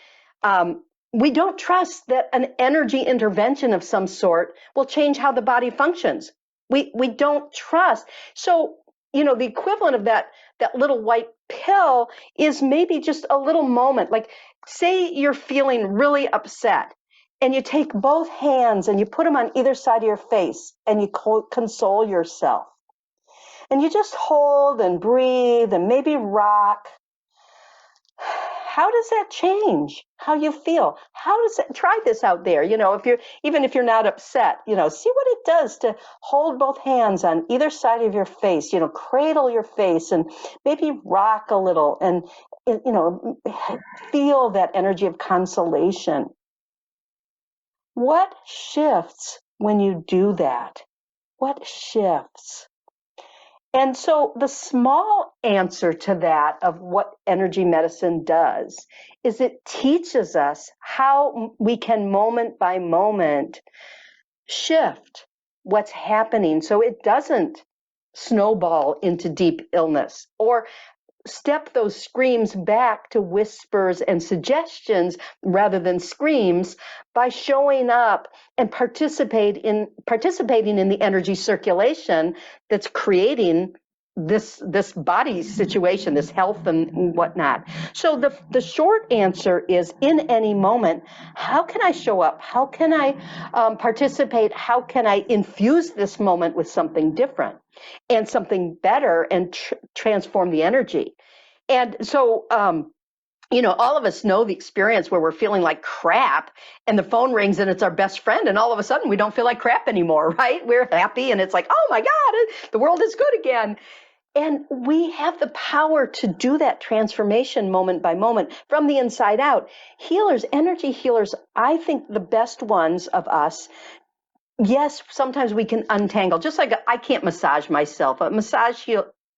we don't trust that an energy intervention of some sort will change how the body functions. We don't trust. So, the equivalent of that little white pill is maybe just a little moment. Like, say you're feeling really upset and you take both hands and you put them on either side of your face and you console yourself. And you just hold and breathe and maybe rock. How does that change how you feel? Try this out there. If you're not upset, see what it does to hold both hands on either side of your face, cradle your face and maybe rock a little and, feel that energy of consolation. What shifts when you do that? What shifts? And so the small answer to that of what energy medicine does is it teaches us how we can moment by moment shift what's happening so it doesn't snowball into deep illness or step those screams back to whispers and suggestions rather than screams by showing up and participating in the energy circulation that's creating this body situation, this health and whatnot. So the short answer is, in any moment, how can I show up? How can I participate? How can I infuse this moment with something different and something better and transform the energy? And so, all of us know the experience where we're feeling like crap and the phone rings and it's our best friend. And all of a sudden we don't feel like crap anymore, right? We're happy and it's like, oh my God, the world is good again. And we have the power to do that transformation moment by moment from the inside out. Healers, energy healers, I think the best ones of us, yes, sometimes we can untangle, just like I can't massage myself. A massage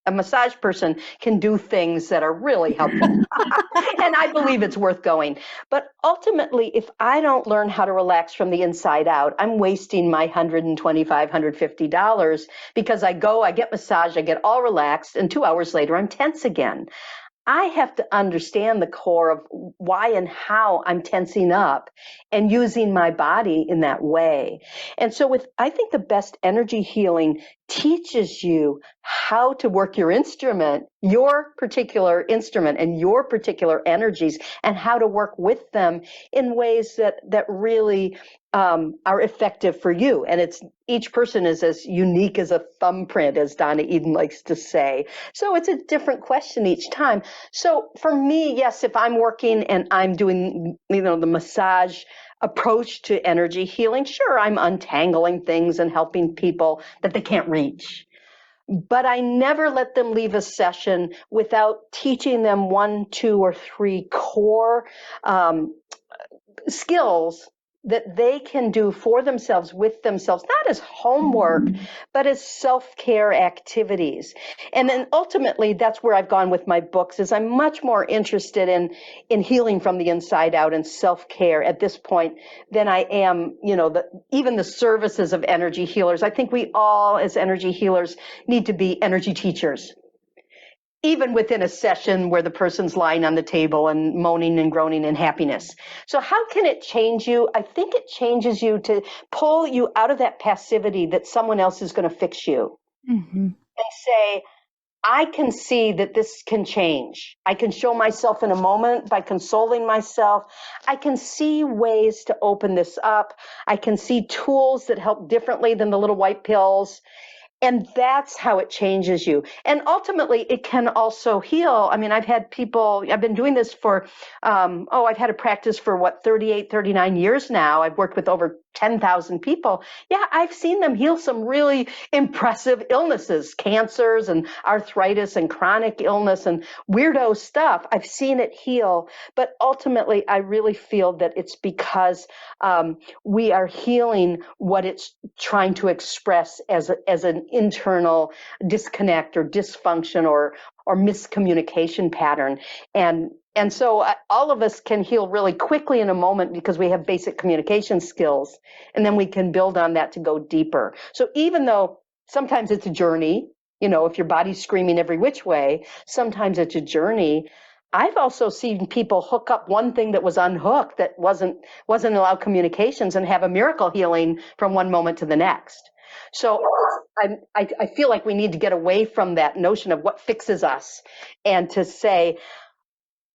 a massage person can do things that are really helpful. And I believe it's worth going. But ultimately, if I don't learn how to relax from the inside out, I'm wasting my $125, $150 because I get massage, I get all relaxed, and 2 hours later, I'm tense again. I have to understand the core of why and how I'm tensing up and using my body in that way. And so I think the best energy healing teaches you how to work your particular instrument and your particular energies, and how to work with them in ways that really are effective for you. And each person is as unique as a thumbprint, as Donna Eden likes to say. So it's a different question each time. So for me, yes, if I'm working and I'm doing, the massage approach to energy healing, sure, I'm untangling things and helping people that they can't reach. But I never let them leave a session without teaching them 1, 2, or 3 core skills that they can do for themselves, with themselves, not as homework, but as self-care activities. And then ultimately, that's where I've gone with my books, is I'm much more interested in healing from the inside out and self-care at this point than I am, even the services of energy healers. I think we all, as energy healers, need to be energy teachers, even within a session where the person's lying on the table and moaning and groaning in happiness. So how can it change you? I think it changes you to pull you out of that passivity that someone else is going to fix you, and say, I can see that this can change. I can show myself in a moment by consoling myself. I can see ways to open this up. I can see tools that help differently than the little white pills. And that's how it changes you. And ultimately, it can also heal. I mean, I've been doing this for, I've had a practice for 38, 39 years now. I've worked with over 10,000 people. Yeah, I've seen them heal some really impressive illnesses, cancers and arthritis and chronic illness and weirdo stuff. I've seen it heal. But ultimately, I really feel that it's because we are healing what it's trying to express as an internal disconnect or dysfunction or miscommunication pattern. And so all of us can heal really quickly in a moment because we have basic communication skills, and then we can build on that to go deeper. So even though sometimes it's a journey, if your body's screaming every which way, sometimes it's a journey. I've also seen people hook up one thing that was unhooked, that wasn't allowed communications, and have a miracle healing from one moment to the next. So I feel like we need to get away from that notion of what fixes us, and to say,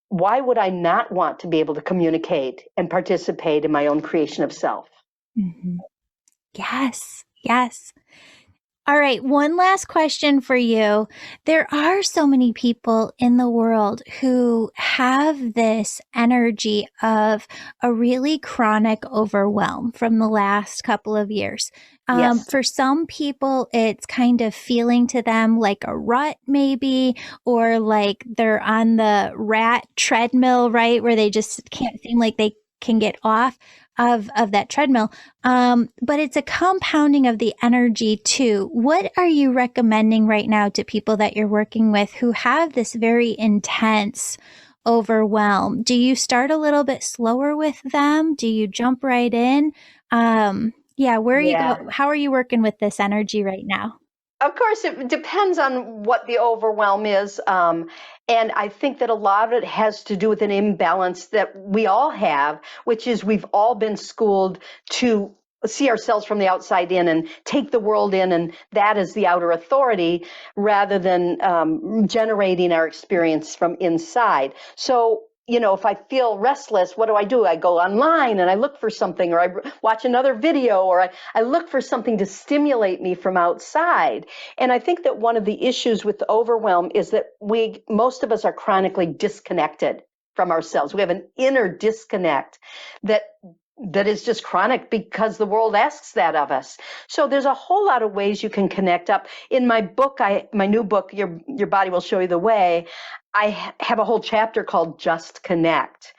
why would I not want to be able to communicate and participate in my own creation of self? Mm-hmm. Yes, yes. All right, one last question for you. There are so many people in the world who have this energy of a really chronic overwhelm from the last couple of years. Yes. For some people, it's kind of feeling to them like a rut, maybe, or like they're on the rat treadmill, right? Where they just can't seem like they can get off of that treadmill. But it's a compounding of the energy too. What are you recommending right now to people that you're working with who have this very intense overwhelm? Do you start a little bit slower with them? Do you jump right in? Where are you go? How are you working with this energy right now? Of course, it depends on what the overwhelm is. And I think that a lot of it has to do with an imbalance that we all have, which is we've all been schooled to see ourselves from the outside in and take the world in, and that is the outer authority, rather than generating our experience from inside. So, if I feel restless, what do? I go online and I look for something, or I watch another video, or I look for something to stimulate me from outside. And I think that one of the issues with the overwhelm is that most of us are chronically disconnected from ourselves. We have an inner disconnect that is just chronic because the world asks that of us. So there's a whole lot of ways you can connect up. In my book, my new book, Your Body Will Show You the Way, I have a whole chapter called Just Connect.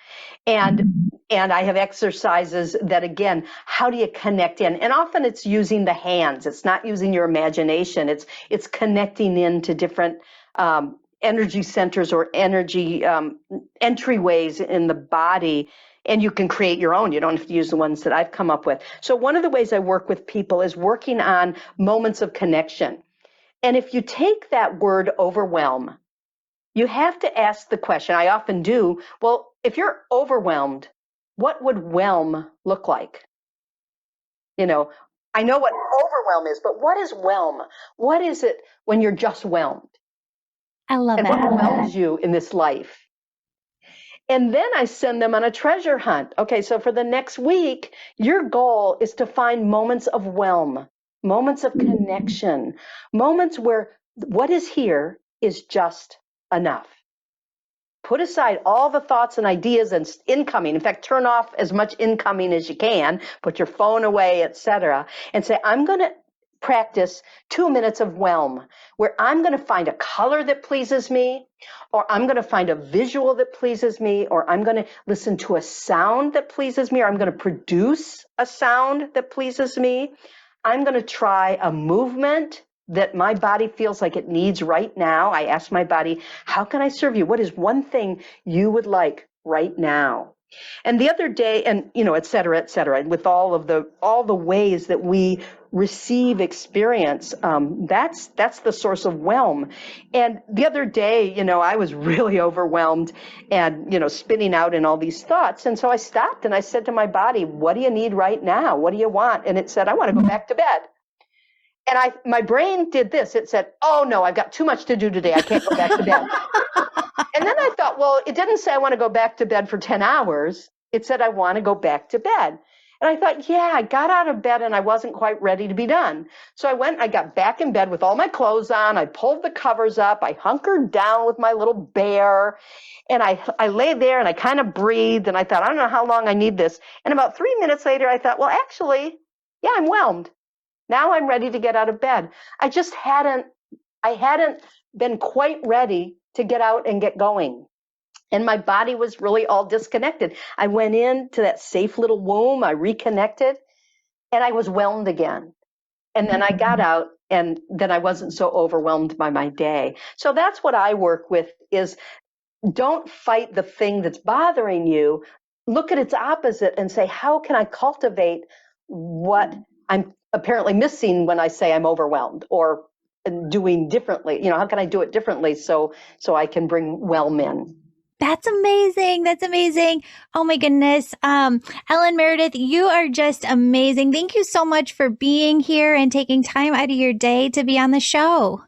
And I have exercises that, again, how do you connect in? And often it's using the hands. It's not using your imagination. It's connecting into different energy centers or energy entryways in the body, and you can create your own. You don't have to use the ones that I've come up with. So one of the ways I work with people is working on moments of connection. And if you take that word overwhelm, you have to ask the question, I often do, well, if you're overwhelmed, what would whelm look like? You know, I know what overwhelm is, but what is whelm? What is it when you're just whelmed? I love And it. what whelms you in this life? And then I send them on a treasure hunt. Okay, so for the next week, your goal is to find moments of whelm, moments of connection, moments where what is here is just enough. Put aside all the thoughts and ideas and incoming. In fact, turn off as much incoming as you can. Put your phone away, etc., and say, I'm going to practice 2 minutes of whelm, where I'm going to find a color that pleases me, or I'm going to find a visual that pleases me, or I'm going to listen to a sound that pleases me, or I'm going to produce a sound that pleases me. I'm going to try a movement that my body feels like it needs right now. I ask my body, how can I serve you? What is one thing you would like right now? And the other day, and et cetera, with all the ways that we receive experience, that's the source of whelm. And the other day, I was really overwhelmed and, spinning out in all these thoughts. And so I stopped and I said to my body, what do you need right now? What do you want? And it said, I want to go back to bed. And my brain did this. It said, oh no, I've got too much to do today. I can't go back to bed. And then I thought, well, it didn't say I want to go back to bed for 10 hours. It said I want to go back to bed. And I thought, yeah, I got out of bed and I wasn't quite ready to be done. So I got back in bed with all my clothes on. I pulled the covers up. I hunkered down with my little bear. And I lay there and I kind of breathed. And I thought, I don't know how long I need this. And about 3 minutes later, I thought, well, actually, yeah, I'm whelmed. Now I'm ready to get out of bed. I hadn't been quite ready to get out and get going. And my body was really all disconnected. I went into that safe little womb, I reconnected, and I was whelmed again. And then I got out, and then I wasn't so overwhelmed by my day. So that's what I work with is don't fight the thing that's bothering you. Look at its opposite and say, how can I cultivate what I'm apparently missing when I say I'm overwhelmed or doing differently? How can I do it differently so I can bring whelm in? That's amazing. That's amazing. Oh my goodness. Ellen Meredith, you are just amazing. Thank you so much for being here and taking time out of your day to be on the show.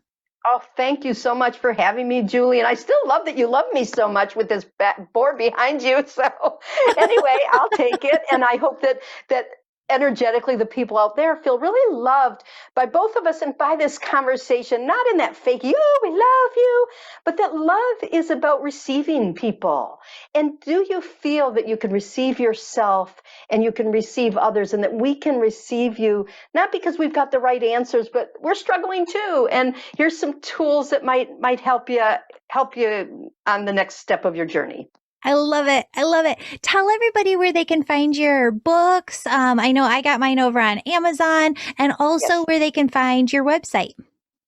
Oh, thank you so much for having me, Julie. And I still love that you love me so much with this board behind you. So anyway, I'll take it. And I hope that energetically the people out there feel really loved by both of us and by this conversation, not in that fake, we love you, but that love is about receiving people. And do you feel that you can receive yourself and you can receive others and that we can receive you, not because we've got the right answers, but we're struggling too. And here's some tools that might help you on the next step of your journey. I love it. I love it. Tell everybody where they can find your books. I know I got mine over on Amazon, and also where they can find your website.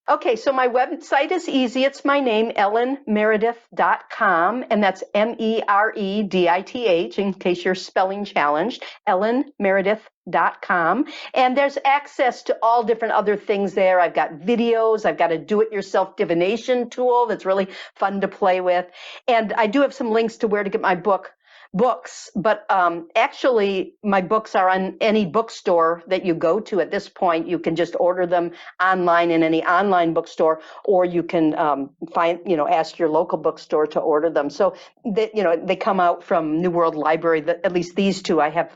Okay, so my website is easy. It's my name, ellenmeredith.com, and that's MEREDITH, in case you're spelling challenged, ellenmeredith.com. And there's access to all different other things there. I've got videos. I've got a do-it-yourself divination tool that's really fun to play with. And I do have some links to where to get my books, but actually my books are on any bookstore that you go to at this point. You can just order them online in any online bookstore, or you can ask your local bookstore to order them. So they come out from New World Library. At least these two. I have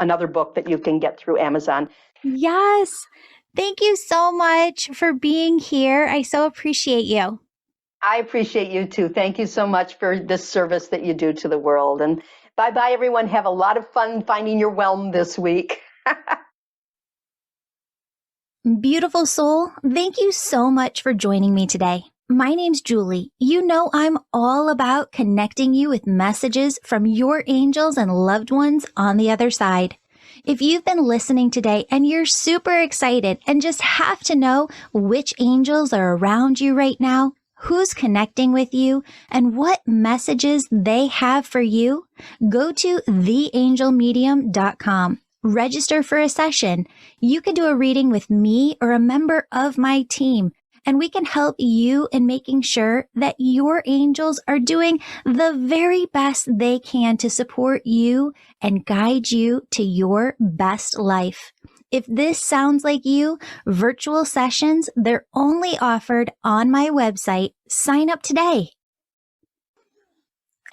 another book that you can get through Amazon. Yes. Thank you so much for being here. I so appreciate you. I appreciate you too. Thank you so much for this service that you do to the world. And bye-bye, everyone. Have a lot of fun finding your whelm this week. Beautiful soul, thank you so much for joining me today. My name's Julie. You know I'm all about connecting you with messages from your angels and loved ones on the other side. If you've been listening today and you're super excited and just have to know which angels are around you right now, who's connecting with you, and what messages they have for you, go to theangelmedium.com. Register for a session. You can do a reading with me or a member of my team, and we can help you in making sure that your angels are doing the very best they can to support you and guide you to your best life. If this sounds like you, virtual sessions, they're only offered on my website. Sign up today.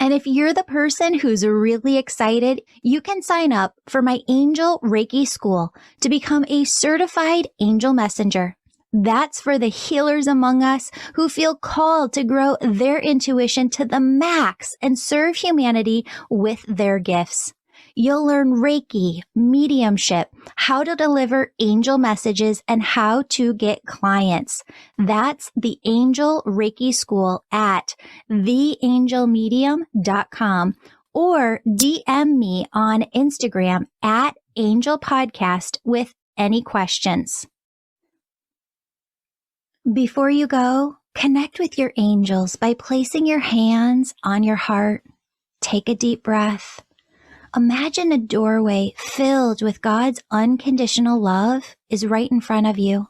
And if you're the person who's really excited, you can sign up for my Angel Reiki School to become a certified angel messenger. That's for the healers among us who feel called to grow their intuition to the max and serve humanity with their gifts. You'll learn Reiki, mediumship, how to deliver angel messages, and how to get clients. That's the Angel Reiki School at theangelmedium.com, or DM me on Instagram at Angel Podcast with any questions. Before you go, connect with your angels by placing your hands on your heart. Take a deep breath. Imagine a doorway filled with God's unconditional love is right in front of you.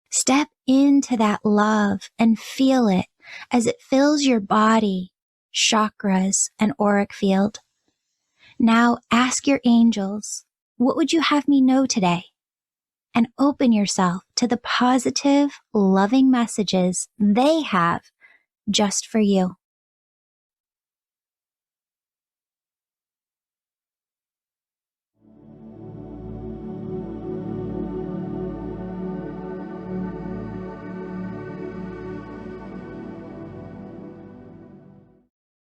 Step into that love and feel it as it fills your body, chakras, and auric field. Now ask your angels, what would you have me know today? And open yourself to the positive, loving messages they have just for you.